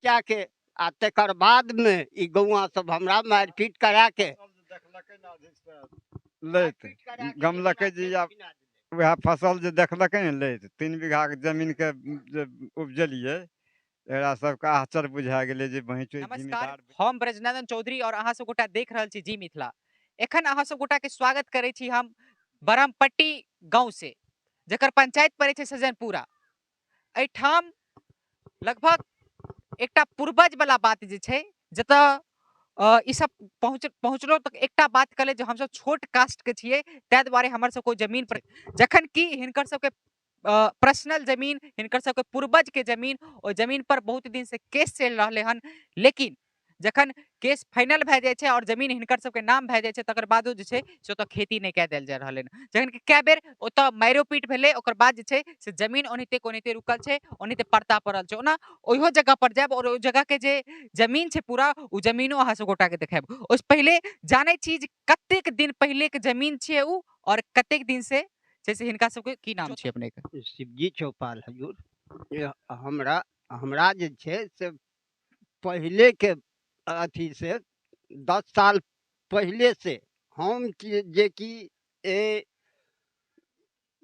क्या के आ तकर बाद में ई गौआ सब हमरा मारपीट करा के लैत गमलकै जी आब वएह फसल जे देखलकै ने लैत 3 बीघा के जमीन के जे उपजलिए एकरा सबके आश्चर्य बुझा गेलै जे वहीं नमस्कार, जिम्मेदार हम ब्रजनंदन चौधरी और अहाँ सब गोटा देख रहल छी जी मिथिला। एखन अहाँ सब गोटा के स्वागत करै छी हम बरमपट्टी गांव से, जकर पंचायत पड़ै छै सजनपुरा। एठाम लगभग एकटा पूर्वज वाला बात जे छै, जतऽ ई सब पहुँचलो तक एकटा बात कहले जे हम सब छोट कास्ट के छियै, तै दुआरे हमर सबको जमीन पर, जखन कि हिनकर सबके पर्सनल जमीन, हिनकर सबके पूर्वज के जमीन, ओ जमीन पर बहुत दिन से केस चलि रहले हन। लेकिन जखन केस फाइनल भए जाइ छै और जमीन हिनकर सबके नाम भए जाइ छै, तकर बादो जे छै से ओतऽ खेती नहि कए देल जा रहलै हन। जखन कि कए बेर ओतऽ मारियो पीट भेलै, ओकर बाद जे छै से जमीन ओनाहिते कोनाहिते रुकल छै, ओनाहिते पर्ता पड़ल छै। ओना ओहियो जगह पर जायब और ओहि जगह के जे जमीन छै पूरा, उ जमीनो अहाँ सब गोटा के देखायब। ओहिसँ पहिले जानै छी जे कतेक दिन पहिले के जमीन छियै उ, और कतेक दिन से जैसे हिनका सबके की नाम छै अपने के? शिवजी चौपाल हजूर। ये हमरा जे छै से पहले के अथी से 10 साल पहले से हम जे कि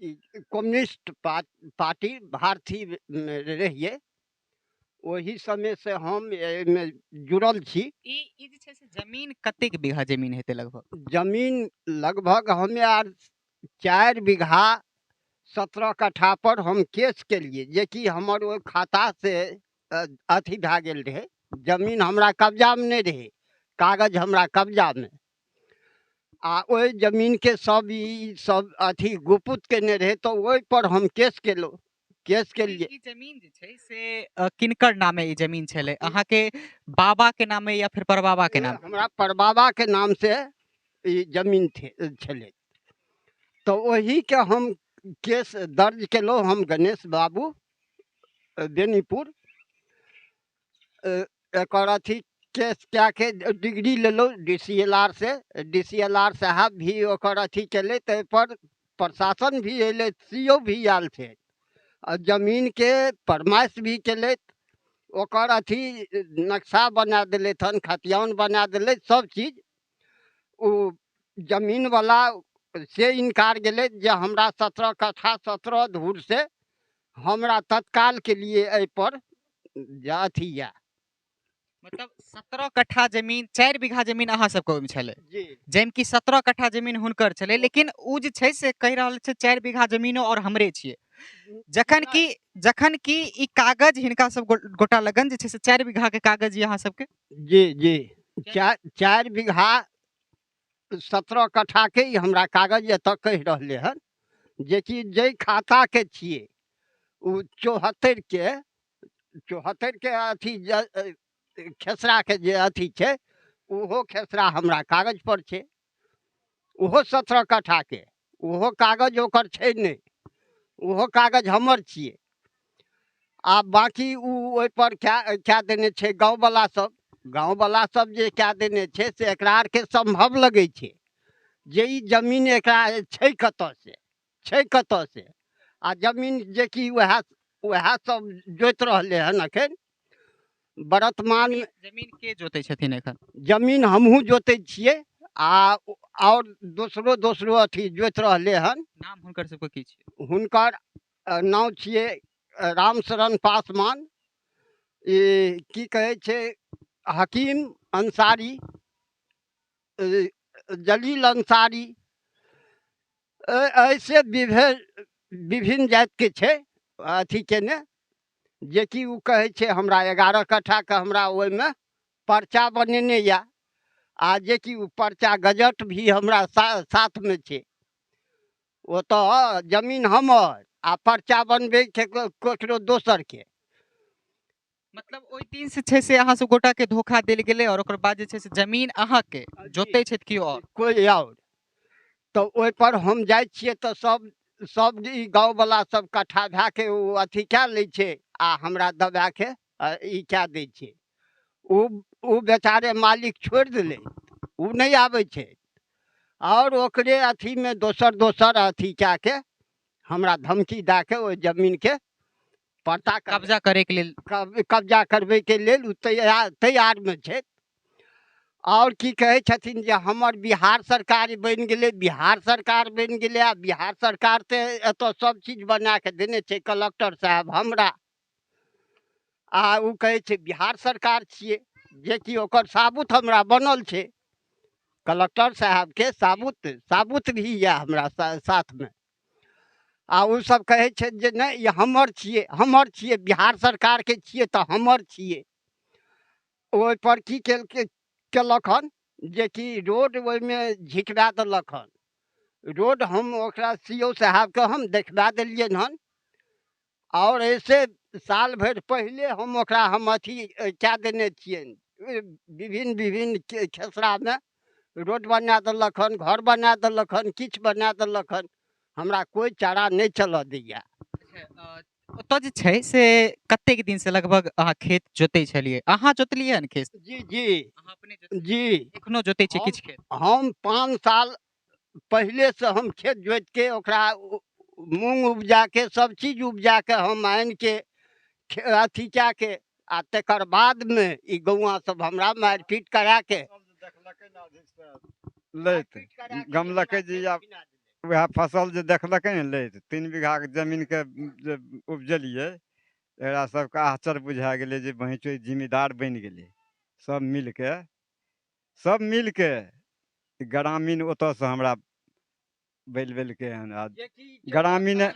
कम्युनिस्ट पार्टी भारतीय में रहिए, वही समय से हम में जुड़ल छी। ई जे छै से जमीन कतेक बीघा जमीन हेतै लगभग? जमीन लगभग हमें आर 4 बीघा 17 कट्ठा पर हम केस केलिए, जे कि हमर ओ खाता से अथी भए गेल रहे। जमीन हमरा कब्जा में नहीं रहे, कागज हमरा कब्जा में, आ ओहि जमीन के सब अथी गुपुत केने रहे, तो ओहि पर हम केस केलो। केस के लिए ई जमीन जे छै से किनकर नामे ई जमीन छले? अहाँ के बाबा के नामे या फिर परबाबा के नाम? हमरा परबाबा के नाम से ई जमीन छले। तो वही के हम केस दर्ज केलो। हम गणेश बाबू बेनीपुर एक अथी केस क्या के डिग्री ले लो DCLR से। DCLR साहब भी ओकर अथी केले, ते पर प्रशासन भी अले, CO भी आयल थे, जमीन के फरमाइश भी केले, ओकर अथी नक्शा बना दिले थन, खतियान बना दिले, सब चीज। उ जमीन वाला से इनकार गेले जे हमरा 17 कट्ठा 17 धूर से हमरा तत्काल के लिए ए पर अथी या मतलब 17 कट्ठा जमीन, 4 बीघा जमीन अहाँ सबके ओहिमे छले, जी। जैम कि 17 कट्ठा जमीन हुनकर छले। लेकिन उ जे छै से कहि रहल छै 4 बीघा जमीनो और हमरे छिए, जखन कि ई कागज हिनका सब गोटा लगन जे छै से 4 बीघा के कागज ये अहाँ सबके? जी जी, 4 बीघा 17 कट्ठा के ही हमरा कागज एतऽ कहि रहले हन, जे कि जे खाता के छिए उ 74 के अथी खेसरा के जे अथी छै, उहो खेसरा हमरा कागज पर छै, उहो 17 कट्ठा के, उहो कागज ओकर छै नहीं, उहो कागज हमर छिए। आ बाकी उ ओहि पर क्या देने छै गाँव वाला सब जे क्या देने छै से एकरा आर के संभव लगे छै जे ई जमीन एकरा छै कतऽ से। आ जमीन जे कि वह सब जोत रहले हन अखन वर्तमान। जमीन के जोते छथिन एखन? जमीन हमहू जोते छिए, आ और दोसरो अथी जोत रहले हन। नाम हुनकर सबके की छिए? हुनकर नाम छिए रामशरण पासवान, की कहे छे हकीम अंसारी, जलील अंसारी, ऐसे विभिन्न जात के छे अथी केने, जे कि उ कहे छे हमरा 11 कट्ठा के हमरा ओहि में पर्चा बनेने या, आ जे कि उ पर्चा गजट भी हमरा साथ में छे। वो तो जमीन हमर आ पर्चा बनबे के केकरो दोसर के। मतलब ओइ दिन से छै से अहाँ सब गोटा के धोखा देल गेलै, और ओकर बाद जे छै से जमीन अहाँ के जोते छै कियो और? कोई और। तो ओहि पर हम जाय छिए तो सब ई गाँव वाला सब कट्ठा भए के उ अथी क्या ले छे, आ हमरा दबा के ई क्या दे छे। उ बेचारे मालिक छोड़ दिले, उ नहीं आवे छे, और ओकरे अथी में दोसर अथी क्या के हमरा धमकी दा के ओ जमीन के पर्ता कब्जा करे के लेल कब्जा करबे के लेल उ तैयार में छै। और की कहे छथिन जे हमर बिहार सरकार बन गेलै, बिहार सरकार बन गेलै आ बिहार सरकार ते एतऽ सब चीज बना के देने छै कलेक्टर साहब हमरा। आ उ कहे छै बिहार सरकार छियै, जे कि ओकर साबुत हमरा बनल छै, कलेक्टर साहब के साबुत भी है हमरा साथ में। आ उ सब कहे छै जे नहीं ये हमर छियै, बिहार सरकार के छियै तो हमर छियै। ओहि पर की केलक हन जे कि रोड ओहि में झिकवा देलक हन। रोड हम ओकरा सीओ साहब के हम देखवा देलियन हन। और ऐसे साल भर पहले हम ओकरा हम अथी क्या देने छियन, विभिन्न खेसरा में रोड बना देलक हन, घर बना देलक हन, किछ बना देलक हन। हमरा कोई चारा नहीं चल दैया। ओतऽ जे छै से कतेक दिन से लगभग अहाँ खेत जोतै छलियै? अहाँ जोतलियै हन खेत? जी जी अहाँ अपने जोतलियै? जी एखनो जोतै छी हम किछ खेत? हम 5 साल पहले से हम खेत जोत के ओकरा मूंग उपजा के सब चीज उपजा के हम आन के अथी क्या के आ तकर बाद में ई गौआ सब हमरा मारपीट करा के लैत गमलकै जी आब वएह फसल जे देखलकै ने लैत 3 बीघा के जमीन के जे उपजलिए, एकरा सबके आश्चर्य बुझा गेलै जे भैंचो जिम्मेदार बनि गेलै। सब मिल के ग्रामीण ओतऽ से हमरा बेलके हन। ग्रामीण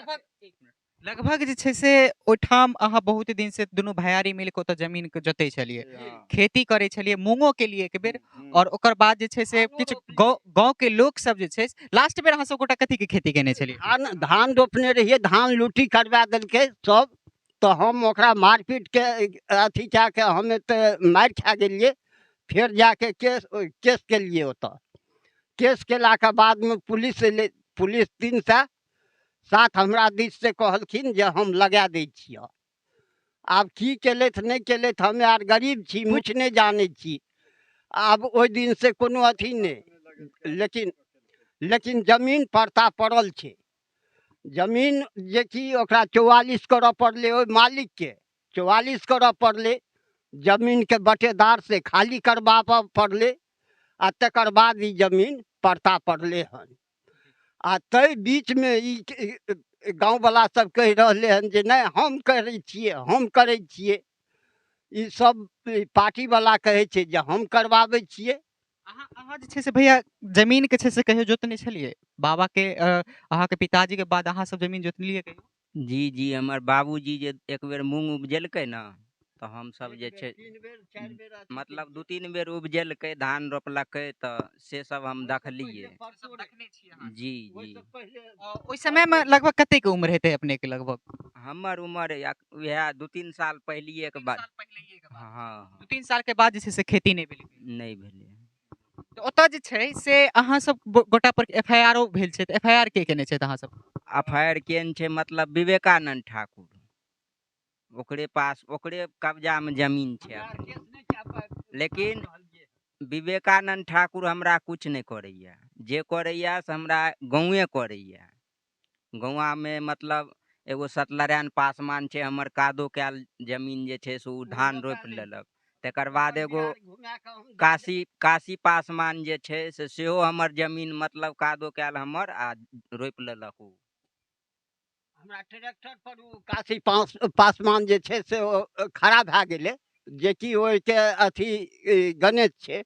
लगभग जे छै से ओहिठाम अहाँ बहुत दिन से दुनू भैयारी मिल के ओतऽ जमीन के जोतै छलियै, खेती करै छलियै, मूंगो के लिए एक बेर, और ओकर बाद जे छै से किछु गांव के लोग सब जे छै लास्ट बेर अहाँ सब गोटा कथी के खेती केने छलियै? धान रोपने रहिए, धान लूटी करवा देलकै सब, तो हम ओकरा मारपीट के अथी क्या के हमें तो मार खा गेलिए। फिर जाके केस के लिए होता, केस केला के बाद में पुलिस 3 से 7 हमरा दिस से कहलखिन जे हम लगा दै छियै। आब की केलैथ नहीं केलैथ, हमें आर गरीब छी, मुछ नहीं जाने छी। आब ओहि दिन से कोनो अथी नहीं, लेकिन जमीन पर्ता पड़ल छै। जमीन जे कि ओकरा 44 करऽ पड़लै, ओहि मालिक के 44 करऽ पड़लै, जमीन के बटेदार से खाली करवाबऽ पड़लै, आ तकर बाद ई जमीन पर्ता पड़लै हन। आ तै बीच में ई गाँव वाला सब कह रहले हन जे नहीं हम करै छियै, ई सब पार्टी वाला कहे छै जे हम करवाबै छियै। अहाँ जे छै से भैया जमीन के छै से कहियो जोतने छलियै? बाबा के अहाँ के पिताजी के बाद अहाँ सब जमीन जोतलियै कहियो? जी जी हमर बाबूजी जे एक बेर मूंग उपजेलकै ना, तो हम सब जे छै मतलब 2-3 बेर उपजेलकै, धान रोपलकै, तो से सब हम देखलिए। जी जी ओहि समय में लगभग कते के उम्र हेतै अपने के? लगभग हमर उम्र वएह 2-3 साल पहलिए के बाद। हाँ 2-3 साल के बाद जे छै से खेती नहीं भेलै? नहीं भेलै। तो ओतऽ जे छै से अहाँ सब गोटा पर एफआईआर भेल छै, तऽ एफआईआर के केने छै अहाँ सब? एफआईआर केन छै मतलब विवेकानंद ठाकुर, ओकरे कब्जा में जमीन छै अखन। लेकिन विवेकानंद ठाकुर हमरा कुछ नहीं करैया, जे करैया से हमरा गाँवे करैया। गाँवा में मतलब एगो सत्यनारायण पासवान छै, हमर कादो कैल जमीन जे छै से उ धान रोपि लेलक। तकर बाद एगो काशी पासवान जे छै से सेहो हमर जमीन मतलब कादो कैल हमर आ रोपि लेलक उ। हमरा ट्रैक्टर पर उ काशी पासवान जे छै से खड़ा भए गेलै, जे कि ओहि के अथी गणेश छै,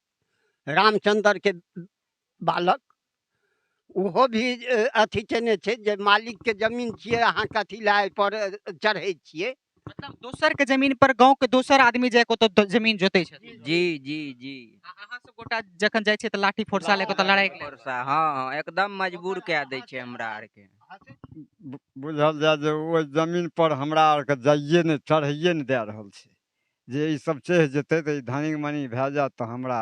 रामचंद्र के बालक, ओहो भी अथी केने छै जे मालिक के जमीन छियै, अहाँ कथी ला एहि पर चढ़ै छियै। मतलब दोसर के जमीन पर गांव के दोसर आदमी जाके ओतऽ जमीन जोतै छै? जी जी जी अहाँ सब गोटा जखन जाइ छै तऽ लाठी फोरसा लेके ओतऽ लड़ाई के लेल? हाँ एकदम मजबूर कए दै छै हमरा आर के। बुझल जाए जे ओहि जमीन पर हमरा आरके जाइए ने चढ़ैए ने दए रहल छै, जे ई सब चढ़ि जेतै तऽ ई धानी मनी भए जायत तऽ हमरा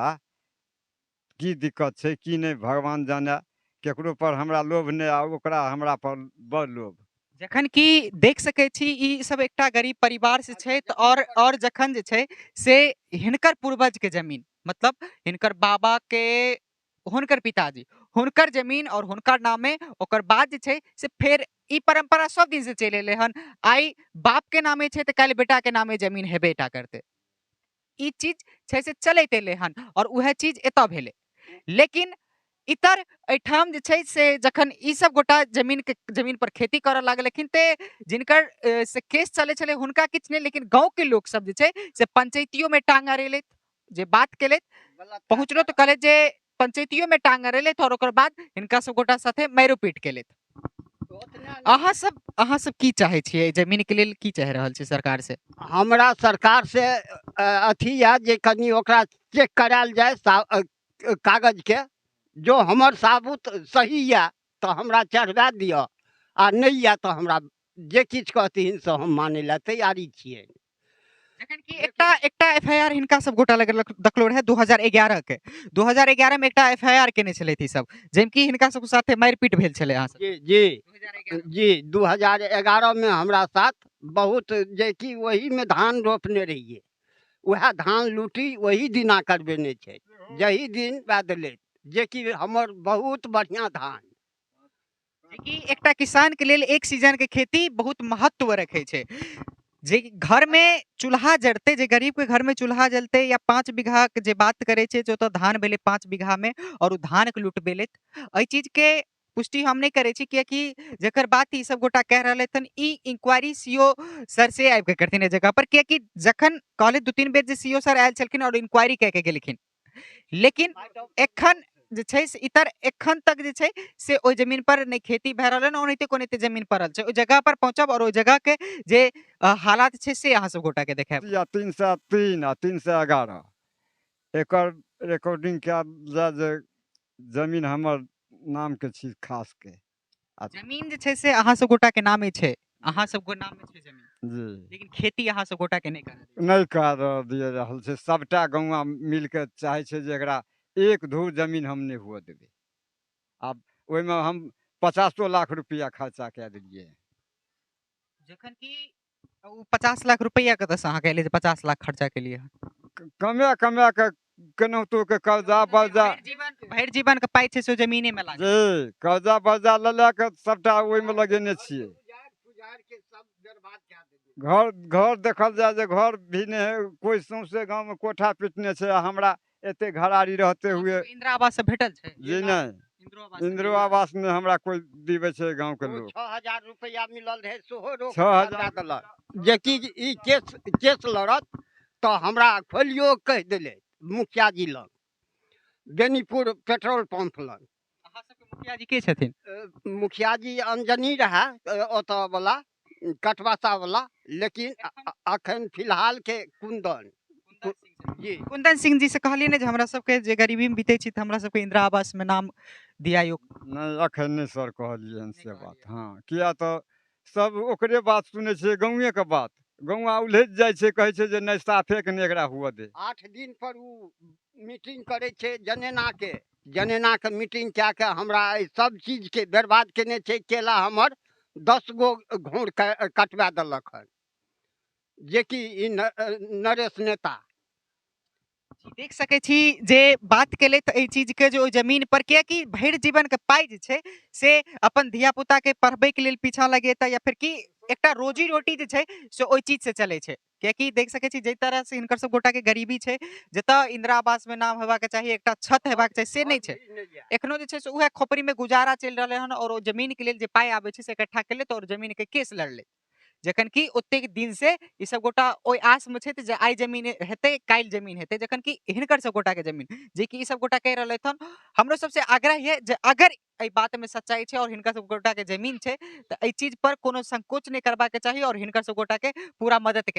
की दिक्कत छै की नहीं भगवान जाने। केकरो पर हमरा लोभ नहीं आ ओकरा हमरा पर बड़ लोभ। जखन कि देख सकै छी ई सब एकटा गरीब परिवार से छै, और जखन जे छै से हिनकर पूर्वज के जमीन, मतलब हिनकर बाबा के, हुनकर पिताजी, हुनकर जमीन और हुनकर नामे, ओकर बाद जे छै से फेर ई परंपरा सब दिन से चल एले हन। आई बाप के नामे छै त काल्हि बेटा के नामे जमीन हेबेटा करते। ई चीज छै से चलैत एले हन और उहे चीज एतऽ भेलै। लेकिन इतर एठाम जे छै से जखन ई सब गोटा जमीन पर खेती करऽ लागलखिन ते जिनकर से केस चले छले हुनका किछ नहीं, लेकिन गांव के लोग सब जे छै से पंचायतियों में टांग अड़ेलैथ, जे बात केलैथ पहुंचलो तो कहले जे पंचायतियों में टांग अड़ेलैथ और ओकर बाद हिनका सब गोटा साथे मारो पीट केलैथ। अहाँ सब की चाहे छियै, जमीन के लेल की चाह रहल छी सरकार से? हमरा सरकार से अथी है जे कनी ओकरा चेक करायल जाए कागज के, जो हमर साबुत सही है तो हमरा चढ़वा दिया, आ नहीं है तो हमरा जे किछ कहथिन से हम माने ला तैयारी छियै। जखन कि एकटा एफआईआर हिनका सब गोटा लग दखलो रहे 2011 के। 2011 में एकटा एफआईआर केने छले थी सब, जेम कि हिनका सब साथे मारपीट भेल छले। अहाँ सब जी जी 2011 जी 2011 में हमरा साथ बहुत, जे कि वही में धान रोपने रहिए, वह धान लूटी वही दिना करबेने छै, जही दिन बादले, जे कि हमर बहुत बढ़िया धान। कि एकटा किसान के लेल एक सीजन के खेती बहुत महत्व रखे छै। जे घर में चूल्हा जड़ते, जे गरीब के घर में चूल्हा जलते या 5 बीघा के जे बात करे छै, जो तो धान भेले 5 बीघा में और उ धान के लूट बेलेत, एहि चीज के पुष्टि हम नहीं करे छी, कियाकि जेकर बात ई सब गोटा कह रहले थन ई इंक्वायरी सीओ सर से आबि के करथिन ए जगह पर, कियाकि जखन कहले 2-3 बेर जे सीओ सर आयल छलखिन और इंक्वायरी कह के गेलखिन, लेकिन एखन जे छै से इतर एखन तक जे छै से ओइ जमीन पर नहीं खेती भए रहल है, ओनाहिते कोनाहिते जमीन पड़ल छै। ओइ जगह पर पहुंचब और ओइ जगह के जे हालात छै से अहाँ सब गोटा के देखाब। या 303 आ 311 एकर रिकॉर्डिंग क्या जे जमीन हमर नाम के छी खास के। जमीन जे छै से अहाँ सब गोटा के नामे छै, अहाँ सब गो नाम में छै जमीन, जी लेकिन खेती अहाँ सब गोटा के नहीं कर रहल नहीं कर दिए रहल छै। सबटा गौवा मिल के चाहे छै जे एकरा एक धूर जमीन हम नहीं हुआ देबे। आब ओहि में हम 50 लाख रुपया खर्चा कए देलिए। जखन कि 50 लाख रुपया कतऽ से अहाँ कहले जे 50 लाख खर्चा के लिए कमा के केनाहितो के कर्जा बर्जा, भरि जीवन के पाई छै से जमीने में लागे। जी कर्जा बर्जा ले के सबटा ओहि में लगेने छिए। घर देखल जाए जे घर भी नहीं है, कोई सौंसे गांव में कोठा पीटने छै, हमरा एते घरारी रहते हुए इंदिरा आवास से भेटल छै? जी नहीं, इंदिरा आवास में हमरा कोई दिवे छै गांव के लोग। 6000 रुपया मिलल रहे सेहो रोक 6000 देलक। जे कि ई केस लड़त तो हमरा खोलियो कह देले मुखिया जी लग, बेनीपुर पेट्रोल पंप लग। अहाँ सबके मुखिया जी के छथिन? मुखिया जी अंजनी रहे ओतऽ वाला कटवासा वाला, लेकिन अखन फिलहाल के कुंदन जी। कुंदन सिंह जी से कहलिए ने जे हमरा सबके जे गरीबी में बीते छी त हमरा सबके इंदिरा आवास में नाम दियायो। नहीं अखन नहीं सर कहलिए हन से बात। हाँ किया तो सब ओकरे बात सुने छे, गाँवे के बात। गौवा उलझ जाए छे, कहे छे जे नहीं साफे के नहीं एकरा हुआ दे। 8 दिन पर उ मीटिंग करे छे जनेना के मीटिंग क्या के हमरा सब चीज के बर्बाद केने छे। केला हमर 10 गो घोड़ कटवा देलक हन, जे कि ई नरेश नेता। देख सके छी जे बात केले त एहि चीज के जो जमीन पर, कियाकि भरि जीवन के पाई जे छै से अपन धिया पुता के पढ़बे के लेल पीछा लगेता, या फिर कि एकटा रोजी रोटी जे छै से ओहि चीज से चले छै। कियाकि देख सके छी जे तरह से हिनकर सब गोटा के गरीबी छै, जतऽ इंदिरा आवास में नाम हेबाक चाही, एकटा छत हेबाक चाही, से नहीं छै। एखनो जे छै से उहे खोपड़ी में गुजारा चलि रहले हन, और ओ जमीन के लेल जे पाई आबे छै से इकट्ठा केले और जमीन के केस लड़ले। जखन कि ओते दिन से ई सब गोटा ओइ आस में छै जे आई जमीन हेते काल्हि जमीन हेते, जखन कि हिनकर सब गोटा के जमीन जे कि ई सब गोटा कह रहले हन। हमरो सबसे आग्रह है जे अगर एहि बात में सच्चाई छै और हिनकर सब गोटा के जमीन छै त एहि चीज पर कोनो संकोच नहीं करबा के चाही और हिनकर सब गोटा के पूरा मदद के